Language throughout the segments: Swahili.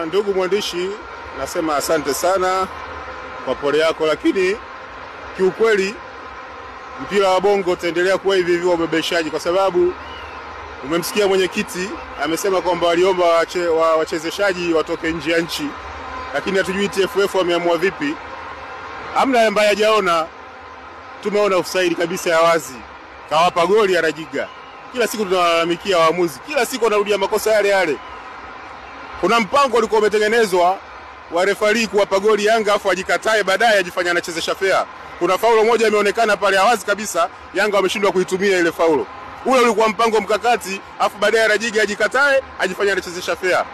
Ndugu mwandishi, nasema asante sana kwa pole yako, lakini kiukweli mpira wa Bongo utaendelea kuwa hivi hivi ubebeshaji, kwa sababu umemsikia mwenyekiti amesema kwamba waliomba wachezeshaji watoke nje ya nchi, lakini hatujui TFF wameamua vipi. Hamna ambaye hajaona, tumeona offside kabisa ya wazi, kawapa goli ya Rajiga. Kila siku tunalalamikia waamuzi, kila siku wanarudia makosa yale yale. Kuna mpango ulikuwa umetengenezwa wa referee kuwapa goli Yanga afu ajikatae baadaye ajifanya anachezesha fair. Kuna faulo moja imeonekana pale wazi kabisa, Yanga wameshindwa kuitumia ile faulo. Ule ulikuwa mpango mkakati, afu baadaye Rajiga ajikatae ajifanya anachezesha fair.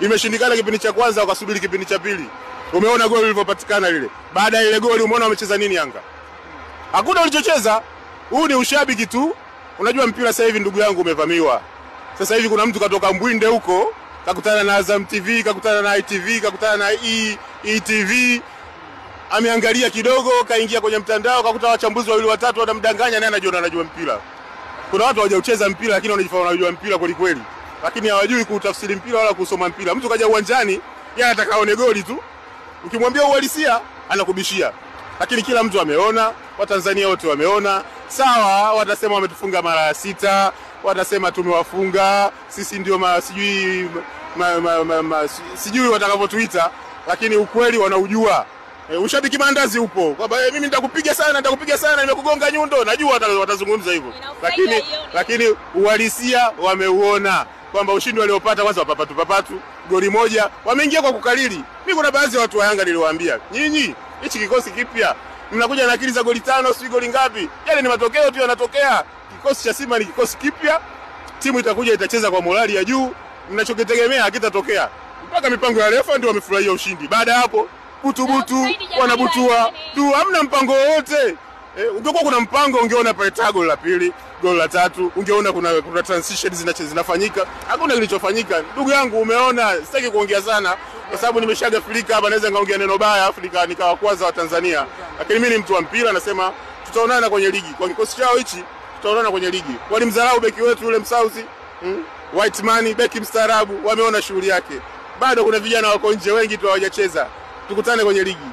Imeshindikana kipindi cha kwanza, wakasubiri kipindi cha pili. Umeona goli lilipopatikana lile. Baada ya ile goli umeona wamecheza nini Yanga? Hakuna walichocheza. Huu ni ushabiki tu. Unajua mpira sasa hivi ndugu yangu umevamiwa. Sasa hivi kuna mtu katoka Mbwinde huko, kakutana na Azam TV, kakutana na ITV, kakutana na ETV. Ameangalia kidogo, kaingia kwenye mtandao, kakuta wachambuzi wawili watatu wanamdanganya, naye anajua mpira. Kuna watu hawajacheza mpira lakini wanajifanya wanajua mpira kweli kweli. Lakini hawajui kutafsiri mpira wala kusoma mpira. Mtu kaja uwanjani, yeye anataka aone goli tu. Ukimwambia uhalisia, anakubishia. Lakini kila mtu ameona, Watanzania wote wameona. Sawa, watasema wametufunga mara 6, watasema tumewafunga, sisi ndio sijui watakavyotuita, lakini ukweli wanaujua. Ushabiki mandazi upo. Kwamba mimi nitakupiga sana, nimekugonga nyundo, najua watazungumza hivyo. Lakini uhalisia wameuona kwamba ushindi waliopata kwanza papatu goli moja, wameingia kwa kukalili. Mimi kuna baadhi ya watu wa Yanga niliwaambia, nyinyi hichi kikosi kipya mnakuja na akili za goli 5 si goli ngapi? Yale ni matokeo tu yanatokea. Kikosi cha Simba ni kikosi kipya. Timu itakuja itacheza kwa morali ya juu. Mnachokitegemea hakitatokea. Mpaka mipango ya refa ndio wamefurahia ushindi. Baada ya hapo butu wanabutua tu, hamna mpango wote. Ungekuwa kuna mpango ungeona pale goli la pili, goli la tatu, ungeona kuna transitions zinafanyika. Hakuna kilichofanyika. Ndugu yangu umeona, sitaki kuongea sana kwa sababu nimeshagafilika hapa, naweza ngaongea neno baya Afrika nikawakwaza wa Tanzania. Lakini mimi ni mtu wa mpira, nasema tutaonana kwenye ligi. Kwa kikosi chao hichi tutaonana kwenye ligi. Walimdharau beki wetu yule Msauzi, Whiteman, beki mstaarabu, wameona shughuli yake. Bado kuna vijana wako nje wengi tu hawajacheza. Tukutane kwenye ligi.